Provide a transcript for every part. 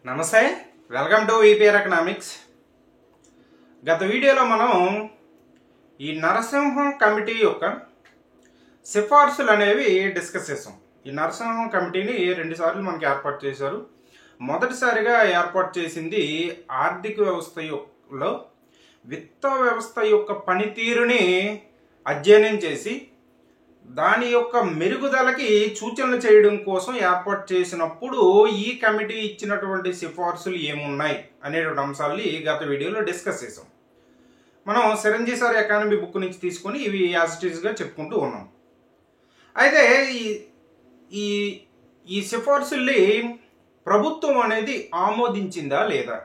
నమస్తే, welcome to EPR economics. గత వీడియోలో మనం ఈ నరసింహం కమిటీ యొక్క సిఫార్సులు అనేవి డిస్కస్ చేసాం. ఈ నరసింహం కమిటీని 2 సార్లు మనకి ఏర్పాటు చేశారు. మొదటిసారిగా ఏర్పాటు చేసింది ఆర్థిక వ్యవస్థలో విత్త వ్యవస్థ యొక్క పనితీరుని అధ్యయనం చేసి దాని యొక్క మెరుగుదలకి సూచనలు చేయడం కోసం ఏర్పాటు చేసినప్పుడు ఈ కమిటీ ఇచ్చినటువంటి సిఫార్సులు ఏమున్నాయి అనేటువంటి అంశాలని గత వీడియోలో డిస్కస్ చేసాం. మనం చిరంజీవి సార్ ఎకానమీ బుక్ నుంచి తీసుకొని ఇవి యాజ్ ఇట్ ఈస్గా చెప్పుకుంటూ ఉన్నాం. అయితే ఈ ఈ సిఫార్సుల్ని ప్రభుత్వం అనేది ఆమోదించిందా లేదా?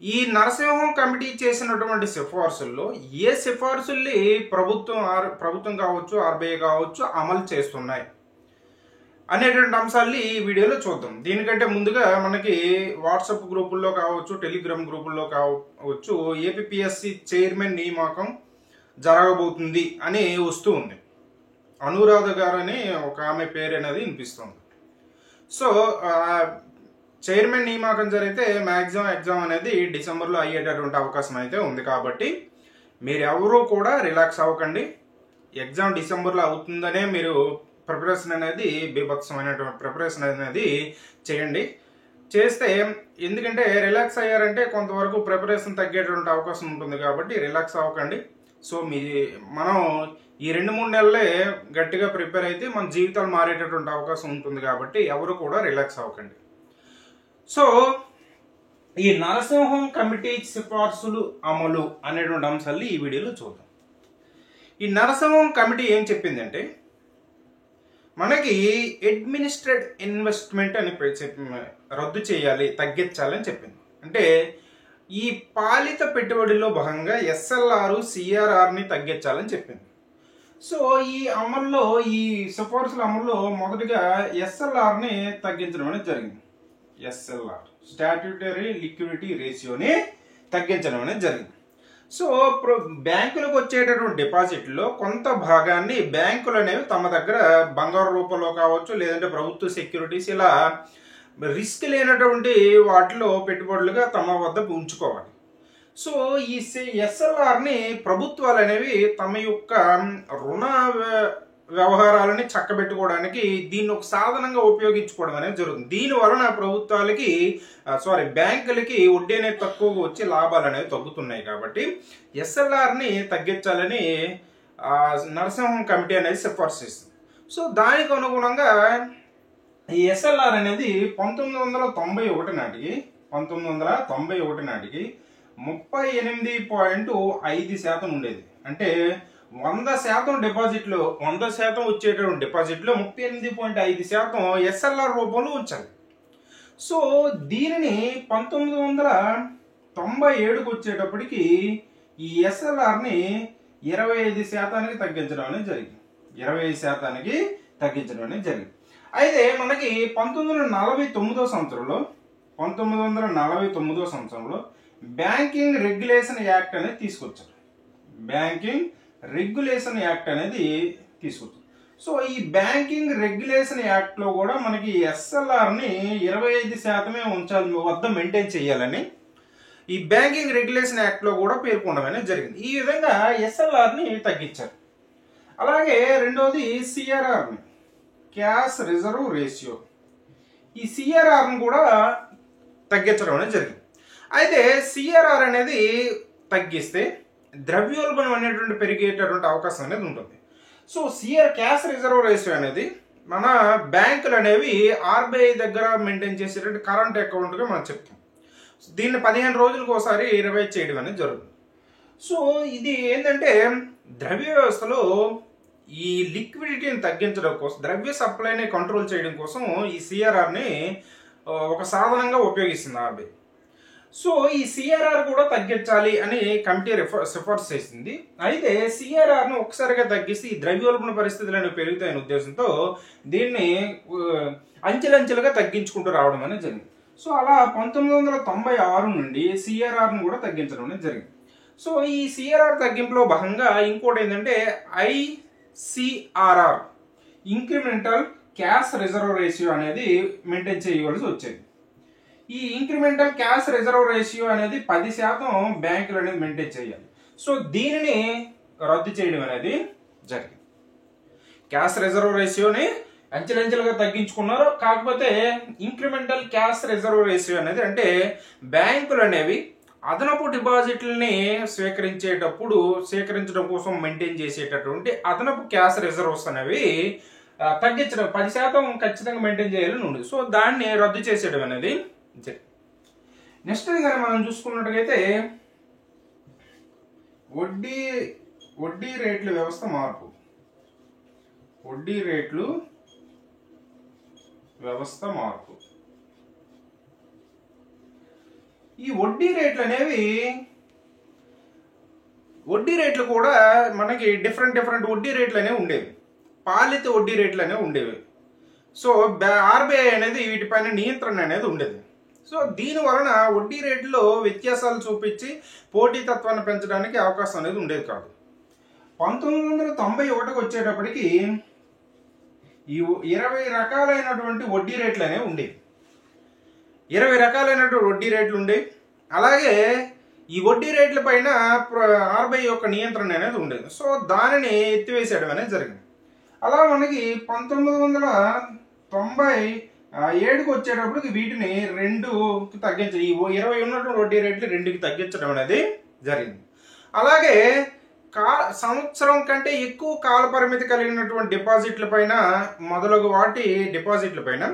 ఈ నరసింహం కమిటీ చేసినటువంటి సిఫార్సుల్లో ఏ సిఫార్సుల్ని ప్రభుత్వం కావచ్చు, ఆర్బీఐ కావచ్చు అమలు చేస్తున్నాయి అనేటువంటి అంశాలని ఈ వీడియోలో చూద్దాం. దీనికంటే ముందుగా మనకి వాట్సాప్ గ్రూపుల్లో కావచ్చు, టెలిగ్రామ్ గ్రూపుల్లో కావచ్చు ఏపీఎస్సి చైర్మన్ నియామకం జరగబోతుంది అని వస్తూ ఉంది. అనురాధ గారు అని ఒక ఆమె పేరు అనేది వినిపిస్తుంది. సో చైర్మన్ నియామకం జరిగితే మ్యాక్సిమం ఎగ్జామ్ అనేది డిసెంబర్లో అయ్యేటటువంటి అవకాశం అయితే ఉంది. కాబట్టి మీరు ఎవరూ కూడా రిలాక్స్ అవ్వకండి. ఎగ్జామ్ డిసెంబర్లో అవుతుందనే మీరు ప్రిపరేషన్ అనేది బీభత్సమైనటువంటి ప్రిపరేషన్ అనేది చేయండి. చేస్తే ఎందుకంటే రిలాక్స్ అయ్యారంటే కొంతవరకు ప్రిపరేషన్ తగ్గేటువంటి అవకాశం ఉంటుంది. కాబట్టి రిలాక్స్ అవ్వకండి. సో మనం ఈ 2-3 నెలలే గట్టిగా ప్రిపేర్ అయితే మన జీవితాలు మారేటటువంటి అవకాశం ఉంటుంది. కాబట్టి ఎవరు కూడా రిలాక్స్ అవ్వకండి. సో ఈ నరసింహం కమిటీ సిఫార్సులు అమలు అనేటువంటి అంశాలు ఈ వీడియోలో చూద్దాం. ఈ నరసింహం కమిటీ ఏం చెప్పిందంటే మనకి అడ్మినిస్ట్రేట్ ఇన్వెస్ట్మెంట్ అని రద్దు చేయాలి, తగ్గించాలని చెప్పింది. అంటే ఈ పాలిత పెట్టుబడిలో భాగంగా ఎస్ఎల్ఆర్, సిఆర్ఆర్ని తగ్గించాలని చెప్పింది. సో ఈ అమల్లో ఈ సిఫార్సుల అమల్లో మొదటిగా ఎస్ఎల్ఆర్ని తగ్గించడం అనేది జరిగింది. ఎస్ఎల్ఆర్ స్టాట్యూటరీ లిక్విడిటీ రేషియోని తగ్గించడం అనేది జరిగింది. సో బ్యాంకులకు వచ్చేటటువంటి డిపాజిట్లో కొంత భాగాన్ని బ్యాంకులు అనేవి తమ దగ్గర బంగారు రూపంలో కావచ్చు, లేదంటే ప్రభుత్వ సెక్యూరిటీస్ ఇలా రిస్క్ లేనటువంటి వాటిలో పెట్టుబడులుగా తమ వద్ద ఉంచుకోవాలి. సో ఈ ఎస్ఎల్ఆర్ని ప్రభుత్వాలు అనేవి తమ యొక్క రుణ వ్యవహారాలని చక్కబెట్టుకోవడానికి దీన్ని ఒక సాధనంగా ఉపయోగించుకోవడం అనేది జరుగుతుంది. దీని వలన బ్యాంకులకి వడ్డీ అనేది తక్కువగా వచ్చి లాభాలు అనేవి తగ్గుతున్నాయి. కాబట్టి ఎస్ఎల్ఆర్ని తగ్గించాలని నరసింహం కమిటీ అనేది సిఫార్సు చేస్తుంది. సో దానికి అనుగుణంగా ఈ ఎస్ఎల్ఆర్ అనేది 1991 నాటికి 38.5% ఉండేది. అంటే 100% డిపాజిట్లో 100% వచ్చేటటువంటి డిపాజిట్లో 38.5% ఎస్ఎల్ఆర్ రూపంలో ఉంచాలి. సో దీనిని 1997కు వచ్చేటప్పటికి ఈ ఎస్ఎల్ఆర్ని 25%కి తగ్గించడం అనేది జరిగింది. 25%కి తగ్గించడం అనేది జరిగింది. అయితే మనకి 1949వ సంవత్సరంలో బ్యాంకింగ్ రెగ్యులేషన్ యాక్ట్ అనేది తీసుకొచ్చారు. బ్యాంకింగ్ రెగ్యులేషన్ యాక్ట్ అనేది తీసుకొచ్చారు. సో ఈ బ్యాంకింగ్ రెగ్యులేషన్ యాక్ట్ లో కూడా మనకి ఎస్ఎల్ఆర్ని 25% ఉంచాలి, వద్ద మెయింటైన్ చేయాలని ఈ బ్యాంకింగ్ రెగ్యులేషన్ యాక్ట్ లో కూడా పేర్కొనడం అనేది జరిగింది. ఈ విధంగా ఎస్ఎల్ఆర్ని తగ్గించారు. అలాగే రెండోది సిఆర్ఆర్ని, క్యాష్ రిజర్వ్ రేషియో, ఈ సిఆర్ఆర్ని కూడా తగ్గించడం అనేది జరిగింది. అయితే సిఆర్ఆర్ అనేది తగ్గిస్తే ద్రవ్యోల్బణం అనేటువంటి పెరిగేటటువంటి అవకాశం అనేది ఉంటుంది. సో క్యాష్ రిజర్వ్ రేషియో అనేది మన బ్యాంకులు అనేవి ఆర్బీఐ దగ్గర మెయింటైన్ చేసేటువంటి కరెంట్ అకౌంట్గా మనం చెప్తాం. దీన్ని 15 రోజులకు ఒకసారి రివైజ్ చేయడం అనేది జరుగుతుంది. సో ఇది ఏంటంటే ద్రవ్య వ్యవస్థలో ఈ లిక్విడిటీని తగ్గించడం కోసం, ద్రవ్య సప్లైని కంట్రోల్ చేయడం కోసం ఈ సిఆర్ఆర్ని ఒక సాధనంగా ఉపయోగిస్తుంది ఆర్బీఐ. సో ఈ సిఆర్ఆర్ కూడా తగ్గించాలి అని కమిటీ సిఫార్సు చేసింది. అయితే సిఆర్ఆర్ను ఒకసారిగా తగ్గిస్తే ఈ ద్రవ్యోల్బణ పరిస్థితులు అనేవి పెరుగుతాయనే ఉద్దేశంతో దీన్ని అంచెలంచెలుగా తగ్గించుకుంటూ రావడం అనేది జరిగింది. సో అలా 1996 నుండి సిఆర్ఆర్ను కూడా తగ్గించడం అనేది జరిగింది. సో ఈ సిఆర్ఆర్ తగ్గింపులో భాగంగా ఇంకోటి ఏంటంటే ఐసిఆర్ఆర్, ఇంక్రిమెంటల్ క్యాష్ రిజర్వ్ రేషియో అనేది మెయింటైన్ చేయవలసి వచ్చేది. ఈ ఇంక్రిమెంటల్ క్యాష్ రిజర్వ్ రేషియో అనేది 10% బ్యాంకులు అనేది మెయింటైన్ చేయాలి. సో దీనిని రద్దు చేయడం అనేది జరిగింది. క్యాష్ రిజర్వ్ రేషియోని అంచెలంచెలుగా తగ్గించుకున్నారు. కాకపోతే ఇంక్రిమెంటల్ క్యాష్ రిజర్వ్ రేషియో అనేది అంటే బ్యాంకులు అనేవి అదనపు డిపాజిట్లని స్వీకరించడం కోసం మెయింటైన్ చేసేటటువంటి అదనపు క్యాష్ రిజర్వ్స్ అనేవి తగ్గించడం 10% ఖచ్చితంగా మెయింటైన్ చేయాలని ఉంది. సో దాన్ని రద్దు చేసేయడం అనేది జరిగింది. నెక్స్ట్ కానీ మనం చూసుకున్నట్టుగైతే వడ్డీ రేట్ల వ్యవస్థ మార్పు. వడ్డీ రేట్లు వ్యవస్థ మార్పు. ఈ వడ్డీ రేట్లు కూడా మనకి డిఫరెంట్ వడ్డీ రేట్లు అనేవి ఉండేవి. పాలిత వడ్డీ రేట్లు అనేవి ఉండేవి. సో ఆర్బీఐ అనేది వీటిపైన నియంత్రణ అనేది ఉండేది. సో దీని వలన వడ్డీ రేట్లో వ్యత్యాసాలు చూపించి పోటీతత్వాన్ని పెంచడానికి అవకాశం అనేది ఉండేది కాదు. 1991 వచ్చేటప్పటికి ఈ 20 రకాలైనటువంటి వడ్డీ రేట్లు అనేవి ఉండేవి. 20 రకాలైనటువంటి వడ్డీ రేట్లు ఉండేవి. అలాగే ఈ వడ్డీ రేట్ల పైన ఆర్బీఐ యొక్క నియంత్రణ అనేది ఉండేది. సో దానిని ఎత్తివేసేయడం అనేది జరిగింది. అలా మనకి 1997కి వచ్చేటప్పటికి వీటిని 2కి తగ్గించడం, ఈ 20 ఉన్నటువంటి వడ్డీ రేట్లు 2కి తగ్గించడం అనేది జరిగింది. అలాగే సంవత్సరం కంటే ఎక్కువ కాల పరిమితి కలిగినటువంటి డిపాజిట్ల పైన మొదలగు వాటి డిపాజిట్ల పైన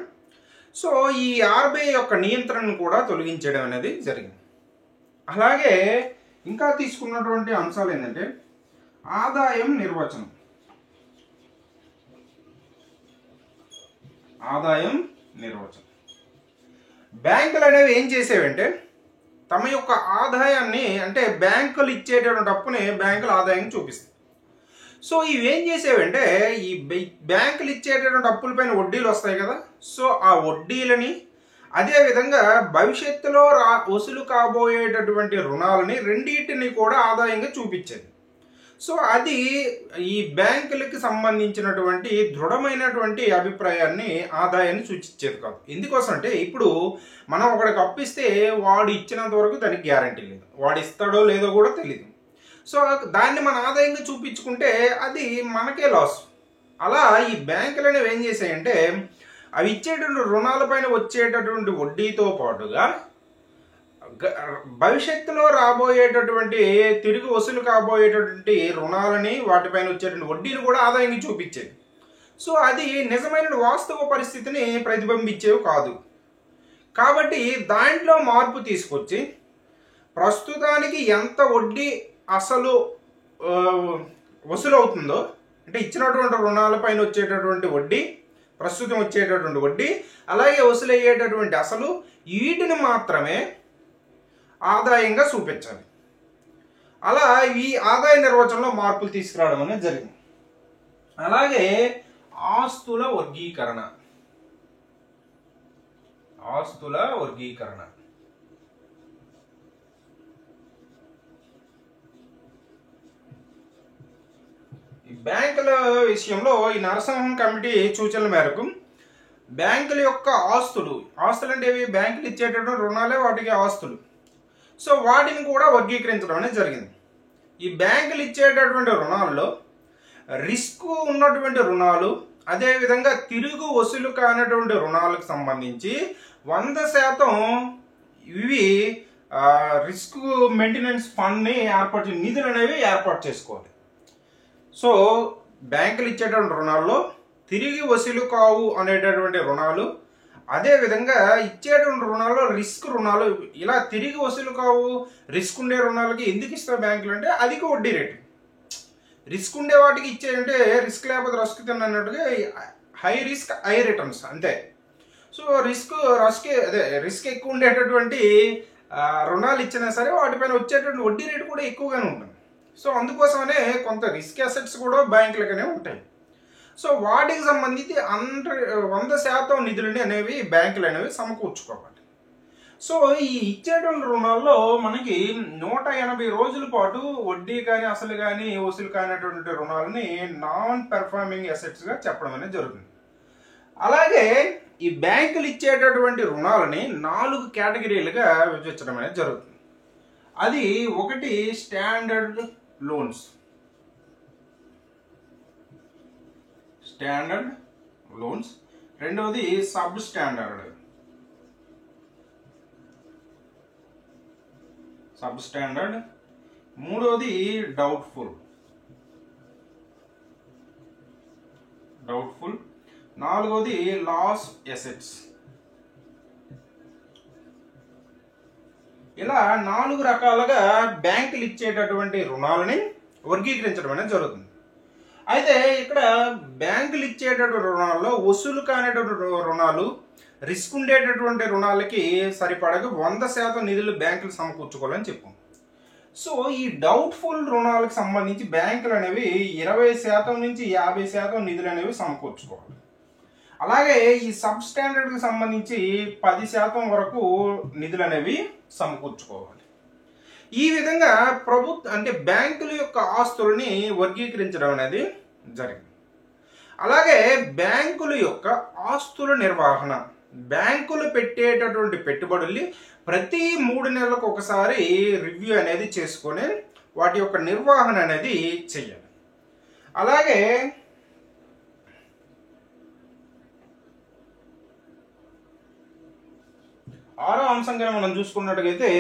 సో ఈ ఆర్బీఐ యొక్క నియంత్రణను కూడా తొలగించడం అనేది జరిగింది. అలాగే ఇంకా తీసుకున్నటువంటి అంశాలు ఏంటంటే ఆదాయం నిర్వచనం. బ్యాంకులు అనేవి ఏం చేసేవంటే తమ యొక్క ఆదాయాన్ని అంటే బ్యాంకులు ఇచ్చేటటువంటి అప్పుని బ్యాంకుల ఆదాయం చూపిస్తాయి. సో ఇవి ఏం చేసేవంటే ఈ బ్యాంకులు ఇచ్చేటటువంటి అప్పులపైన వడ్డీలు వస్తాయి కదా, సో ఆ వడ్డీలని అదేవిధంగా భవిష్యత్తులో వసూలు కాబోయేటటువంటి రుణాలని రెండింటిని కూడా ఆదాయంగా చూపించేది. సో అది ఈ బ్యాంకులకి సంబంధించినటువంటి దృఢమైనటువంటి అభిప్రాయాన్ని ఆదాయాన్ని సూచించేది కాదు. ఎందుకోసం అంటే ఇప్పుడు మనం ఒకడికి అప్పిస్తే వాడు ఇచ్చినంత వరకు దానికి గ్యారంటీ లేదు, వాడు ఇస్తాడో లేదో కూడా తెలియదు. సో దాన్ని మన ఆదాయంగా చూపించుకుంటే అది మనకే లాస్. అలా ఈ బ్యాంకులు అనేవి ఏం చేశాయంటే అవి ఇచ్చేటువంటి రుణాలపైన వచ్చేటటువంటి వడ్డీతో పాటుగా భవిష్యత్తులో రాబోయేటటువంటి తిరిగి వసూలు కాబోయేటటువంటి రుణాలని వాటిపైన వచ్చేటువంటి వడ్డీలు కూడా ఆదాయంగా చూపించేది. సో అది నిజమైన వాస్తవ పరిస్థితిని ప్రతిబింబించేవి కాదు. కాబట్టి దాంట్లో మార్పు తీసుకొచ్చి ప్రస్తుతానికి ఎంత వడ్డీ అసలు వసూలు అవుతుందో అంటే ఇచ్చినటువంటి రుణాలపైన వచ్చేటటువంటి వడ్డీ, ప్రస్తుతం వచ్చేటటువంటి వడ్డీ, అలాగే వసూలయ్యేటటువంటి అసలు, వీటిని మాత్రమే ఆదాయంగా చూపించాలి. అలా ఈ ఆదాయ నిర్వచనంలో మార్పులు తీసుకురావడం అనేది జరిగింది. అలాగే ఆస్తుల వర్గీకరణ. ఈ బ్యాంకుల విషయంలో ఈ నరసింహం కమిటీ సూచనల మేరకు బ్యాంకుల యొక్క ఆస్తులు అంటే బ్యాంకులు ఇచ్చేటటువంటి రుణాలే వాటికి ఆస్తులు. సో వాటిని కూడా వర్గీకరించడం అనేది జరిగింది. ఈ బ్యాంకులు ఇచ్చేటటువంటి రుణాల్లో రిస్క్ ఉన్నటువంటి రుణాలు, అదేవిధంగా తిరుగు వసూలు కానటువంటి రుణాలకు సంబంధించి 100% ఇవి రిస్క్ మెయింటెనెన్స్ ఫండ్ని నిధులు అనేవి ఏర్పాటు చేసుకోవాలి. సో బ్యాంకులు ఇచ్చేటువంటి రుణాల్లో తిరిగి వసూలు కావు అనేటటువంటి రుణాలు, అదేవిధంగా ఇచ్చేటువంటి రుణాల్లో రిస్క్ రుణాలు, ఇలా తిరిగి వసూలు కావు రిస్క్ ఉండే రుణాలకి ఎందుకు ఇస్తాయి బ్యాంకులు అంటే అధిక వడ్డీ రేటు. రిస్క్ ఉండే వాటికి ఇచ్చేయంటే రిస్క్ లేకపోతే రస్క్ తిన్నట్టుగా హై రిస్క్ హై రిటర్న్స్ అంతే. సో రిస్క్ ఎక్కువ ఉండేటటువంటి రుణాలు ఇచ్చినా సరే వాటిపైన వచ్చేటువంటి వడ్డీ రేటు కూడా ఎక్కువగానే ఉంటుంది. సో అందుకోసమనే కొంత రిస్క్ అసెట్స్ కూడా బ్యాంకులకనే ఉంటాయి. సో వాటికి సంబంధించి 100% నిధులని అనేవి బ్యాంకులు అనేవి సమకూర్చుకోవాలి. సో ఈ ఇచ్చేటువంటి రుణాల్లో మనకి 180 రోజుల పాటు వడ్డీ కానీ అసలు కానీ వసూలు కానిటువంటి రుణాలని నాన్ పెర్ఫార్మింగ్ అసెట్స్గా చెప్పడం అనేది జరుగుతుంది. అలాగే ఈ బ్యాంకులు ఇచ్చేటటువంటి రుణాలని 4 కేటగిరీలుగా విభజించడం అనేది జరుగుతుంది. అది ఒకటి స్టాండర్డ్ లోన్స్, రెండవది సబ్ స్టాండర్డ్, మూడవది డౌట్ఫుల్, నాలుగవది లాస్ ఎసెట్స్. ఇలా 4 రకాలుగా బ్యాంకులు ఇచ్చేటటువంటి రుణాలని వర్గీకరించడం అనేది జరుగుతుంది. అయితే ఇక్కడ బ్యాంకులు ఇచ్చేటటువంటి రుణాల్లో వసూలు కానిటువంటి రుణాలు, రిస్క్ ఉండేటటువంటి రుణాలకి సరిపడగా 100% నిధులు బ్యాంకులు సమకూర్చుకోవాలని చెప్పాం. సో ఈ డౌట్ఫుల్ రుణాలకు సంబంధించి బ్యాంకులు అనేవి 20% నుంచి 50% నిధులు అనేవి సమకూర్చుకోవాలి. అలాగే ఈ సబ్ స్టాండర్డ్కి సంబంధించి 10% వరకు నిధులు అనేవి సమకూర్చుకోవాలి. ఈ విధంగా అంటే బ్యాంకుల యొక్క ఆస్తులని వర్గీకరించడం అనేది జరిగింది. అలాగే బ్యాంకుల యొక్క ఆస్తుల నిర్వహణ, బ్యాంకులు పెట్టేటటువంటి పెట్టుబడుల్ని ప్రతి 3 నెలలకు ఒకసారి రివ్యూ అనేది చేసుకొని వాటి యొక్క నిర్వహణ అనేది చెయ్యాలి. అలాగే ఆరో అంశంగా మనం చూసుకున్నట్టుగైతే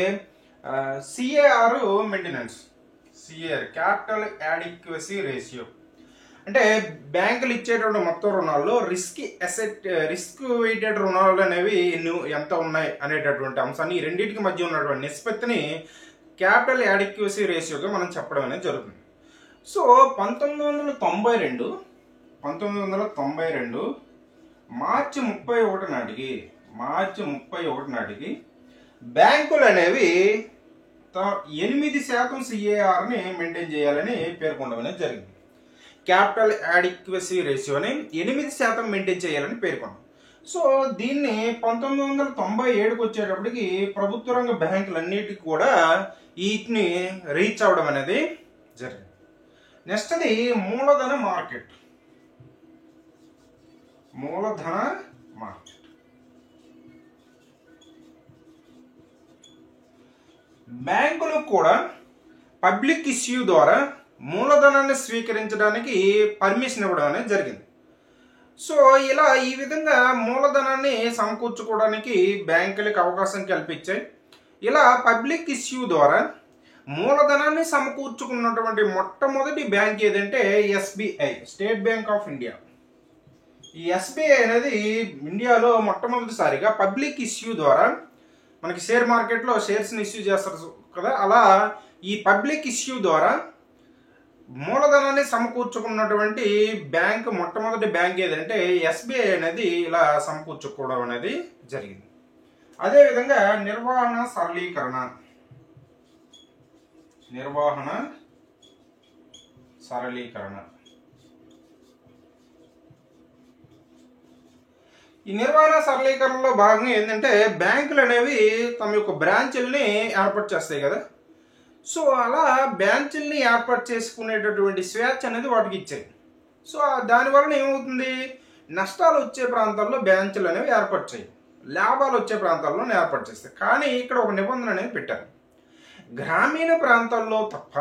CAR maintenance, capital adequacy ratio. అంటే బ్యాంకులు ఇచ్చేటువంటి మొత్తం రుణాల్లో రిస్క్ వెయిటెడ్ రుణాలు అనేవి ఎంత ఉన్నాయి అనేటటువంటి అంశాన్ని, ఈ రెండింటికి మధ్య ఉన్నటువంటి నిష్పత్తిని క్యాపిటల్ యాడిక్వసీ రేషియోగా మనం చెప్పడం అనేది జరుగుతుంది. సో 1992 మార్చి 31 నాటికి బ్యాంకులు అనేవి 8% సిఏఆర్ని మెయింటైన్ చేయాలని పేర్కొనడం అనేది జరిగింది. క్యాపిటల్ యాడిక్వసీ రేషియోని 8% మెయింటైన్ చేయాలని పేర్కొన్నాం. సో దీన్ని 1997కి వచ్చేటప్పటికి ప్రభుత్వ రంగ బ్యాంకులన్నిటికీ కూడా వీటిని రీచ్ అవ్వడం అనేది జరిగింది. నెక్స్ట్ అది మూలధన మార్కెట్. బ్యాంకులు కూడా పబ్లిక్ ఇష్యూ ద్వారా మూలధనాన్ని స్వీకరించడానికి పర్మిషన్ ఇవ్వడం అనేది జరిగింది. సో ఇలా ఈ విధంగా మూలధనాన్ని సమకూర్చుకోవడానికి బ్యాంకులకు అవకాశం కల్పించాయి. ఇలా పబ్లిక్ ఇష్యూ ద్వారా మూలధనాన్ని సమకూర్చుకున్నటువంటి మొట్టమొదటి బ్యాంక్ ఏదంటే SBI, state bank of India. ఈ ఎస్బీఐ అనేది ఇండియాలో మొట్టమొదటిసారిగా పబ్లిక్ ఇష్యూ ద్వారా, మనకి షేర్ మార్కెట్లో షేర్స్ని ఇష్యూ చేస్తారు కదా, అలా ఈ పబ్లిక్ ఇష్యూ ద్వారా మూలధనాన్ని సమకూర్చుకున్నటువంటి బ్యాంక్, మొట్టమొదటి బ్యాంక్ ఏదంటే ఎస్బీఐ అనేది ఇలా సమకూర్చుకోవడం అనేది జరిగింది. అదేవిధంగా నిర్వహణ సరళీకరణ. ఈ నిర్వహణ సరళీకరణలో భాగంగా ఏంటంటే బ్యాంకులు అనేవి తమ యొక్క బ్రాంచుల్ని ఏర్పాటు చేస్తాయి కదా. సో అలా బ్రాంచుల్ని ఏర్పాటు చేసుకునేటటువంటి స్వేచ్ఛ అనేది వాటికి ఇచ్చాయి. సో దానివల్ల ఏమవుతుంది, నష్టాలు వచ్చే ప్రాంతాల్లో బ్రాంచులు అనేవి ఏర్పాటు చేయి, లాభాలు వచ్చే ప్రాంతాల్లో ఏర్పాటు చేస్తాయి. కానీ ఇక్కడ ఒక నిబంధన అనేది పెట్టారు, గ్రామీణ ప్రాంతాల్లో తప్ప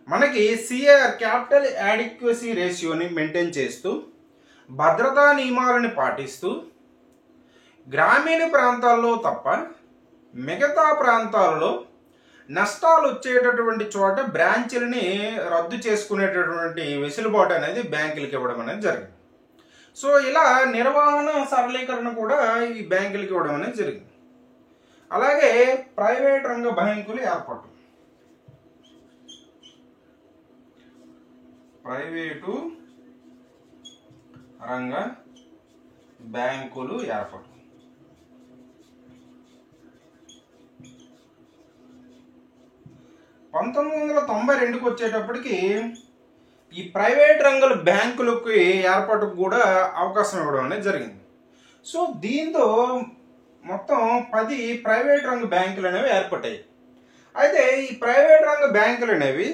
మనకి సిఆర్ క్యాపిటల్ యాడిక్వసీ రేషియోని మెయింటైన్ చేస్తూ, భద్రతా నియమాలను పాటిస్తూ, గ్రామీణ ప్రాంతాల్లో తప్ప మిగతా ప్రాంతాల్లో నష్టాలు వచ్చేటటువంటి చోట బ్రాంచులని రద్దు చేసుకునేటటువంటి వెసులుబాటు అనేది బ్యాంకులకి ఇవ్వడం అనేది జరిగింది. సో ఇలా నిర్వహణ సరళీకరణ కూడా ఈ బ్యాంకులకి ఇవ్వడం అనేది జరిగింది. అలాగే ప్రైవేట్ రంగ బ్యాంకులు ఏర్పాటు. ప్రైవేటు రంగ బ్యాంకులు ఏర్పాటు. (1992కి వచ్చేటప్పటికి ఈ ప్రైవేట్ రంగ బ్యాంకులకి ఏర్పాటుకు కూడా అవకాశం ఇవ్వడం అనేది జరిగింది. సో దీంతో మొత్తం 10 ప్రైవేట్ రంగ బ్యాంకులు అనేవి ఏర్పడ్డాయి. అయితే ఈ ప్రైవేట్ రంగ బ్యాంకులు అనేవి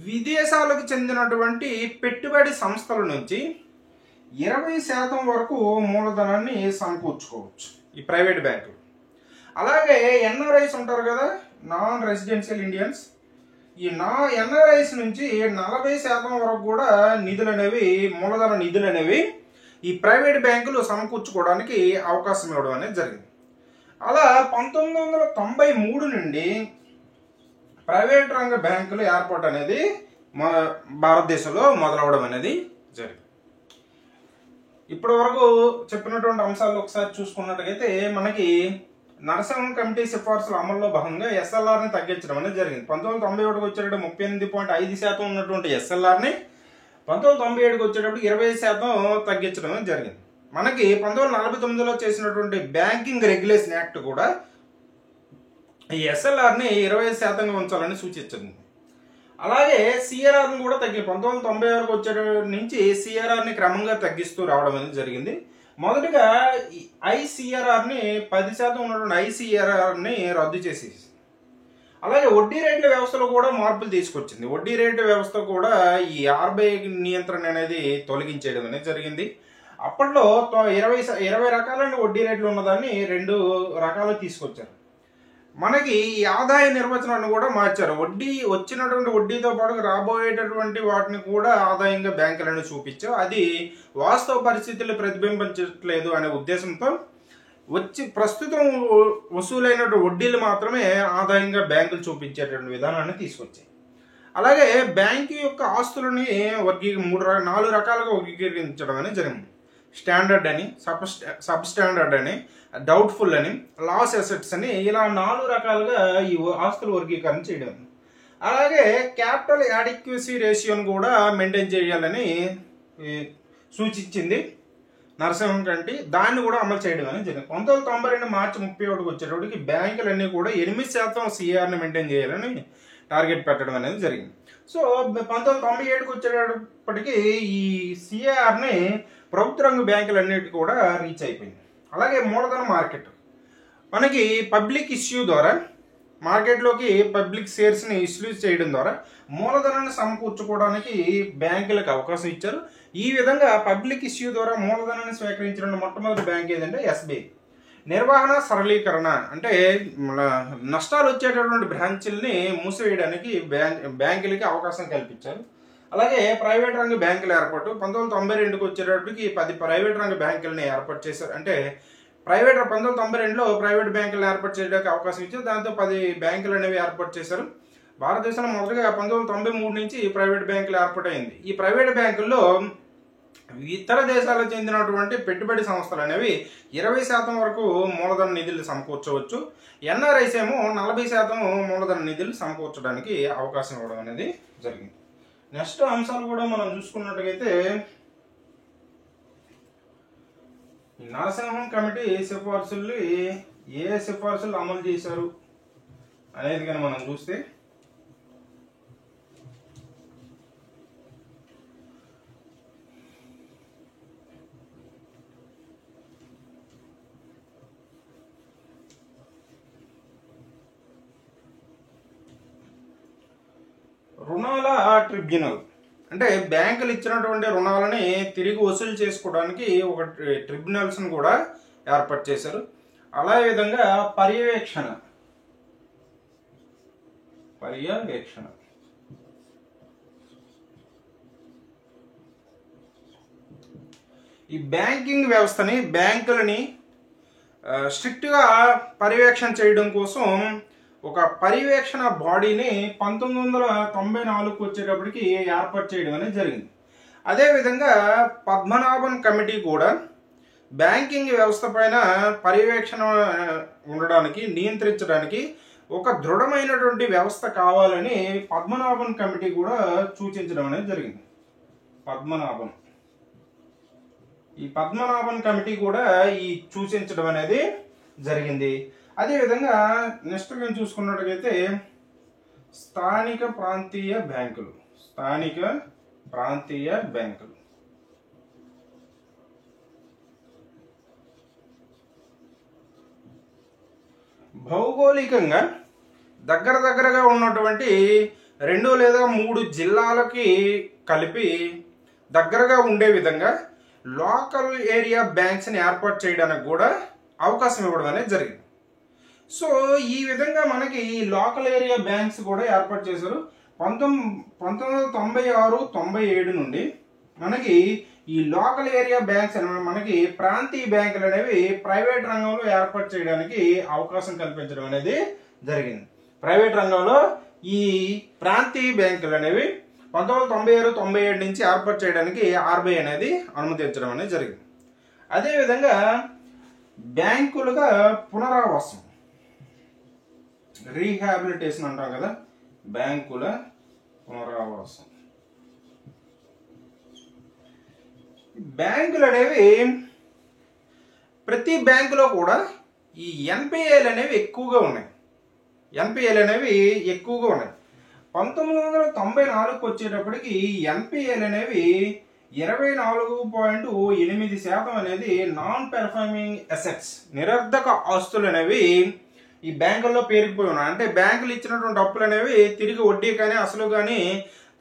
విదేశాలకు చెందినటువంటి పెట్టుబడి సంస్థల నుంచి 20% వరకు మూలధనాన్ని సమకూర్చుకోవచ్చు ఈ ప్రైవేట్ బ్యాంకులు. అలాగే ఎన్ఆర్ఐస్ ఉంటారు కదా, నాన్ రెసిడెన్షియల్ ఇండియన్స్, ఈ ఎన్ఆర్ఐస్ నుంచి 40% వరకు కూడా మూలధన నిధులు అనేవి ఈ ప్రైవేట్ బ్యాంకులు సమకూర్చుకోవడానికి అవకాశం ఇవ్వడం అనేది జరిగింది. అలా 1993 నుండి ప్రైవేట్ రంగ బ్యాంకుల ఏర్పాటు అనేది మన భారతదేశంలో మొదలవడం అనేది జరిగింది. ఇప్పటి వరకు చెప్పినటువంటి అంశాలు ఒకసారి చూసుకున్నట్టయితే మనకి నరసింహన్ కమిటీ సిఫార్సుల అమల్లో భాగంగా ఎస్ఎల్ఆర్ని తగ్గించడం అనేది జరిగింది. 1991కి వచ్చేటప్పుడు 38.5% ఉన్నటువంటి ఎస్ఎల్ఆర్ని 1997కి వచ్చేటప్పుడు 20% తగ్గించడం అనేది జరిగింది. మనకి 1949లో చేసినటువంటి బ్యాంకింగ్ రెగ్యులేషన్ యాక్ట్ కూడా ఈ ఎస్ఎల్ఆర్ని 25% ఉంచాలని సూచించింది. అలాగే సిఆర్ఆర్ని కూడా 1996కి వచ్చే నుంచి సిఆర్ఆర్ని క్రమంగా తగ్గిస్తూ రావడం అనేది జరిగింది. మొదటిగా ఐసిఆర్ఆర్ని 10% ఉన్నటువంటి ఐసిఆర్ఆర్ని రద్దు చేసేసి, అలాగే వడ్డీ రేట్ల వ్యవస్థలో కూడా మార్పులు తీసుకొచ్చింది. వడ్డీ రేట్ల వ్యవస్థ కూడా ఈ ఆర్బీఐ నియంత్రణ అనేది తొలగించేయడం అనేది జరిగింది. అప్పట్లో 20 రకాలైన వడ్డీ రేట్లు ఉన్నదాన్ని 2 రకాలు తీసుకొచ్చారు. మనకి ఈ ఆదాయ నిర్వచనాన్ని కూడా మార్చారు. వచ్చినటువంటి వడ్డీతో పాటు రాబోయేటటువంటి వాటిని కూడా ఆదాయంగా బ్యాంకులను చూపించారు. అది వాస్తవ పరిస్థితులు ప్రతిబింబించట్లేదు అనే ఉద్దేశంతో ప్రస్తుతం వసూలైనటువంటి వడ్డీలు మాత్రమే ఆదాయంగా బ్యాంకులు చూపించేటువంటి విధానాన్ని తీసుకొచ్చాయి. అలాగే బ్యాంకు యొక్క ఆస్తులని 4 రకాలుగా వర్గీకరించడం అనేది జరిగింది. స్టాండర్డ్ అని, సబ్ స్టాండర్డ్ అని, డౌట్ఫుల్ అని, లాస్ అసెట్స్ అని, ఇలా 4 రకాలుగా ఈ ఆస్తుల వర్గీకరణ చేయడం. అలాగే క్యాపిటల్ యాడిక్వసీ రేషియోని కూడా మెయింటైన్ చేయాలని సూచించింది నరసింహన్ కమిటీ. దాన్ని కూడా అమలు చేయడం అనేది జరిగింది. 1992 మార్చి 31కి వచ్చేటప్పటికి బ్యాంకులన్నీ కూడా 8% సిఆర్ని మెయింటైన్ చేయాలని టార్గెట్ పెట్టడం అనేది జరిగింది. సో 1997కి వచ్చేటప్పటికి ఈ సిఆర్ని ప్రభుత్వ రంగ బ్యాంకులన్నిటి కూడా రీచ్ అయిపోయింది. అలాగే మూలధన మార్కెట్, మనకి పబ్లిక్ ఇష్యూ ద్వారా మార్కెట్లోకి పబ్లిక్ షేర్స్ని ఇష్యూ చేయడం ద్వారా మూలధనాన్ని సమకూర్చుకోవడానికి బ్యాంకులకు అవకాశం ఇచ్చారు. ఈ విధంగా పబ్లిక్ ఇష్యూ ద్వారా మూలధనాన్ని స్వీకరించిన మొట్టమొదటి బ్యాంక్ ఏదంటే ఎస్బీఐ. నిర్వహణ సరళీకరణ అంటే నష్టాలు వచ్చేటటువంటి బ్రాంచుల్ని మూసివేయడానికి బ్యాంకులకి అవకాశం కల్పించారు. అలాగే ప్రైవేట్ రంగ బ్యాంకుల ఏర్పాటు 1992కి వచ్చేటప్పటికి 10 ప్రైవేట్ రంగ బ్యాంకులను ఏర్పాటు చేశారు. అంటే 1992లో ప్రైవేట్ బ్యాంకులను ఏర్పాటు చేయడానికి అవకాశం ఇచ్చారు. దాంతో 10 బ్యాంకులు అనేవి ఏర్పాటు చేశారు. భారతదేశంలో మొదటగా 1993 నుంచి ప్రైవేట్ బ్యాంకులు ఏర్పాటైంది. ఈ ప్రైవేట్ బ్యాంకుల్లో ఇతర దేశాలకు చెందినటువంటి పెట్టుబడి సంస్థలు అనేవి 20% వరకు మూలధన నిధులు సమకూర్చవచ్చు. ఎన్ఆర్ఐస్ ఏమో 40% మూలధన నిధులు సమకూర్చడానికి అవకాశం ఇవ్వడం అనేది జరిగింది. నెక్స్ట్ అంశాలు కూడా మనం చూసుకున్నట్టుగైతే నరసింహన్ కమిటీ సిఫార్సులు ఏ సిఫార్సులు అమలు చేశారు అనేది కానీ మనం చూస్తే రుణాల ట్రిబ్యునల్ అంటే బ్యాంకులు ఇచ్చినటువంటి రుణాలని తిరిగి వసూలు చేసుకోవడానికి ఒక ట్రిబ్యునల్స్ని కూడా ఏర్పాటు చేశారు. అలా విధంగా పర్యవేక్షణ ఈ బ్యాంకింగ్ వ్యవస్థని బ్యాంకులని స్ట్రిక్ట్గా పర్యవేక్షణ చేయడం కోసం ఒక పర్యవేక్షణ బాడీని 1994కు వచ్చేటప్పటికి ఏర్పాటు చేయడం అనేది జరిగింది. అదేవిధంగా పద్మనాభన్ కమిటీ కూడా బ్యాంకింగ్ వ్యవస్థ పైన పర్యవేక్షణ ఉండడానికి నియంత్రించడానికి ఒక దృఢమైనటువంటి వ్యవస్థ కావాలని పద్మనాభన్ కమిటీ కూడా సూచించడం అనేది జరిగింది. ఈ పద్మనాభన్ కమిటీ కూడా ఈ సూచించడం అనేది జరిగింది. అదేవిధంగా నెక్స్ట్ మేము చూసుకున్నట్టుగైతే స్థానిక ప్రాంతీయ బ్యాంకులు భౌగోళికంగా దగ్గరగా ఉన్నటువంటి 2 లేదా 3 జిల్లాలకి కలిపి దగ్గరగా ఉండే విధంగా లోకల్ ఏరియా బ్యాంక్స్ని ఏర్పాటు చేయడానికి కూడా అవకాశం ఇవ్వడం అనేది జరిగింది. సో ఈ విధంగా మనకి లోకల్ ఏరియా బ్యాంక్స్ కూడా ఏర్పాటు చేశారు. 1996-97 నుండి మనకి ఈ లోకల్ ఏరియా బ్యాంక్స్ అనేవి మనకి ప్రాంతీయ బ్యాంకులు అనేవి ప్రైవేట్ రంగంలో ఏర్పాటు చేయడానికి అవకాశం కల్పించడం అనేది జరిగింది. ప్రైవేట్ రంగంలో ఈ ప్రాంతీయ బ్యాంకులు అనేవి 1996-97 నుంచి ఏర్పాటు చేయడానికి ఆర్బీఐ అనేది అనుమతించడం అనేది జరిగింది. అదేవిధంగా బ్యాంకులుగా పునరావాసం, రీహాబిలిటేషన్ అంటాం కదా, బ్యాంకుల పునరావాసం. బ్యాంకులు అనేవి ప్రతి బ్యాంకులో కూడా ఈ ఎన్పిఏలు అనేవి ఎక్కువగా ఉన్నాయి. 1994 వచ్చేటప్పటికి ఎన్పిఏలు అనేవి 24.8% అనేది నాన్ పెర్ఫార్మింగ్ అసెట్స్, నిరర్ధక ఆస్తులు అనేవి ఈ బ్యాంకుల్లో పేరుకుపోయి ఉన్నాయి. అంటే బ్యాంకులు ఇచ్చినటువంటి అప్పులు అనేవి తిరిగి వడ్డీ కానీ అసలు కానీ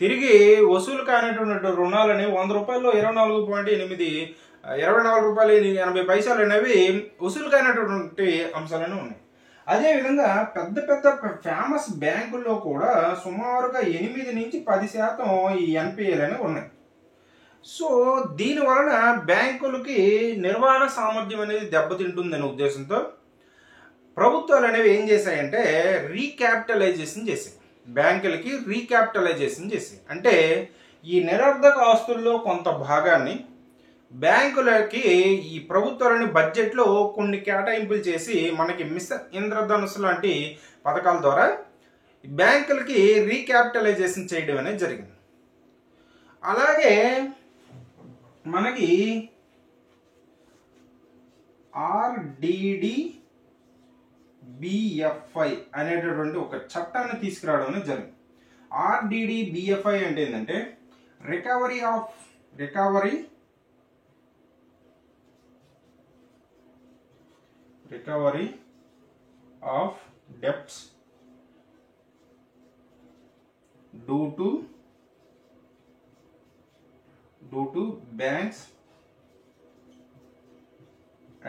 తిరిగి వసూలు కానిటువంటి రుణాలు అనేవి 100 రూపాయల్లో 24 రూపాయలు 80 పైసలు అనేవి వసూలు కానటువంటి అంశాలనే ఉన్నాయి. అదేవిధంగా పెద్ద పెద్ద ఫేమస్ బ్యాంకుల్లో కూడా సుమారుగా 8-10% ఈ ఎన్పిఏలు అనేవి ఉన్నాయి. సో దీని వలన బ్యాంకులకి నిర్వహణ సామర్థ్యం అనేది దెబ్బతింటుందనే ఉద్దేశంతో ప్రభుత్వాలు అనేవి ఏం చేశాయంటే రీక్యాపిటలైజేషన్ చేశాయి. బ్యాంకులకి రీక్యాపిటలైజేషన్ చేశాయి. అంటే ఈ నిరర్ధక ఆస్తుల్లో కొంత భాగాన్ని బ్యాంకులకి ఈ ప్రభుత్వాలని బడ్జెట్లో కొన్ని కేటాయింపులు చేసి మనకి మిషన్ ఇంద్రధనుసు లాంటి పథకాల ద్వారా బ్యాంకులకి రీక్యాపిటలైజేషన్ చేయడం అనేది జరిగింది. అలాగే మనకి ఆర్డిడిబిఎఫ్ఐ అనేటటువంటి ఒక చట్టాన్ని తీసుకురావడం అనేది జరిగింది. ఆర్డిడిబిఎఫ్ఐ అంటే ఏంటంటే recovery of debts due to banks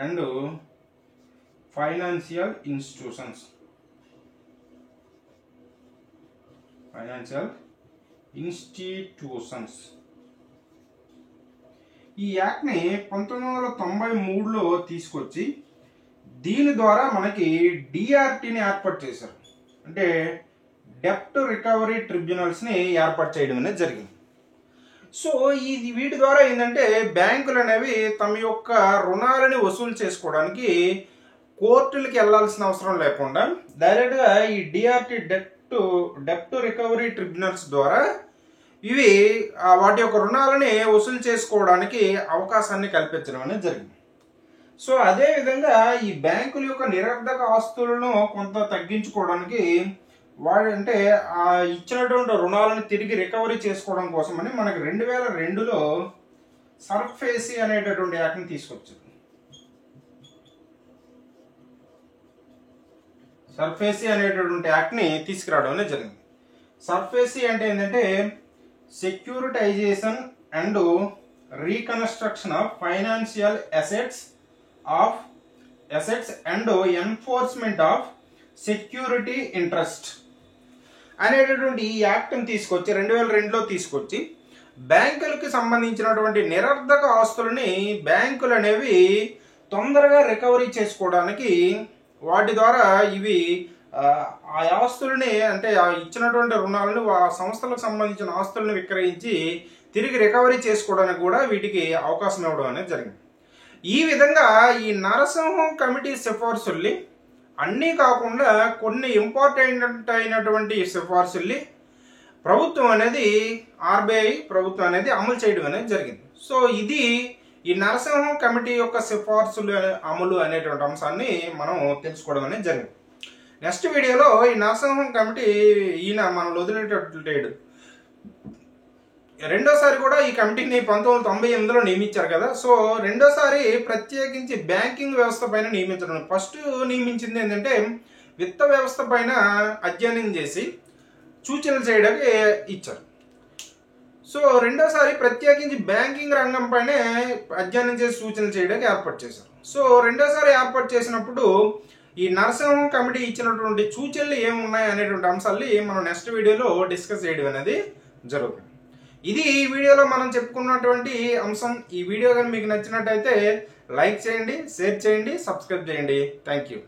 and financial institutions. ఈ యాక్ట్ని 1993లో తీసుకొచ్చి దీని ద్వారా మనకి డిఆర్టీని ఏర్పాటు చేశారు. అంటే డెప్ట్ రికవరీ ట్రిబ్యునల్స్ని ఏర్పాటు చేయడం అనేది జరిగింది. సో వీటి ద్వారా ఏంటంటే బ్యాంకులు అనేవి తమ యొక్క రుణాలని వసూలు చేసుకోవడానికి కోర్టులకి వెళ్లాల్సిన అవసరం లేకుండా డైరెక్ట్గా ఈ డిఆర్టీ డెప్ట్ రికవరీ ట్రిబ్యునల్స్ ద్వారా ఇవి వాటి యొక్క రుణాలని వసూలు చేసుకోవడానికి అవకాశాన్ని కల్పించడం అనేది జరిగింది. సో అదేవిధంగా ఈ బ్యాంకుల యొక్క నిరర్ధక ఆస్తులను కొంత తగ్గించుకోవడానికి అంటే ఆ ఇచ్చినటువంటి రుణాలను తిరిగి రికవరీ చేసుకోవడం కోసమని మనకి 2002లో సర్ఫేసీ అనేటటువంటి యాక్ట్ని తీసుకొచ్చారు. సర్ఫేసీ అనేటటువంటి యాక్ట్ని తీసుకురావడం అనేది జరిగింది. సర్ఫేసీ అంటే ఏంటంటే securitisation and reconstruction of financial assets and enforcement of security interest అనేటటువంటి ఈ యాక్ట్ని తీసుకొచ్చి 2002లో తీసుకొచ్చి బ్యాంకులకి సంబంధించినటువంటి నిరర్ధక ఆస్తులని బ్యాంకులు అనేవి తొందరగా రికవరీ చేసుకోవడానికి వాటి ద్వారా ఇవి ఆ ఆస్తులని అంటే ఇచ్చినటువంటి రుణాలను ఆ సంస్థలకు సంబంధించిన ఆస్తులను విక్రయించి తిరిగి రికవరీ చేసుకోవడానికి కూడా వీటికి అవకాశం ఇవ్వడం అనేది జరిగింది. ఈ విధంగా ఈ నరసింహం కమిటీ సిఫార్సుల్ని అన్నీ కాకుండా కొన్ని ఇంపార్టెంట్ అయినటువంటి సిఫార్సుల్ని ప్రభుత్వం అనేది ఆర్బీఐ ప్రభుత్వం అనేది అమలు చేయడం అనేది జరిగింది. సో ఇది ఈ నరసింహం కమిటీ యొక్క సిఫార్సులు అమలు అనేటువంటి అంశాన్ని మనం తెలుసుకోవడం అనేది జరిగింది. నెక్స్ట్ వీడియోలో ఈ నరసింహం కమిటీ ఈయన మనం వదిలేటట్లేడు. రెండోసారి కూడా ఈ కమిటీని 1998లో నియమించారు కదా. సో రెండోసారి ప్రత్యేకించి బ్యాంకింగ్ వ్యవస్థ పైన నియమించడం. ఫస్ట్ నియమించింది ఏంటంటే విత్త వ్యవస్థ పైన అధ్యయనం చేసి సూచనలు చేయడానికి ఇచ్చారు. సో రెండోసారి ప్రత్యేకించి బ్యాంకింగ్ రంగం పైనే అధ్యయనం చేసి సూచనలు చేయడానికి ఏర్పాటు చేశారు. సో రెండోసారి ఏర్పాటు చేసినప్పుడు ఈ నరసింహం కమిటీ ఇచ్చినటువంటి సూచనలు ఏమున్నాయి అనేటువంటి అంశాలని మనం నెక్స్ట్ వీడియోలో డిస్కస్ చేయడం అనేది జరుగుతుంది. ఇది ఈ వీడియోలో మనం చెప్పుకున్నటువంటి అంశం. ఈ వీడియో కానీ మీకు నచ్చినట్టయితే లైక్ చేయండి, షేర్ చేయండి, సబ్స్క్రైబ్ చేయండి. Thank you.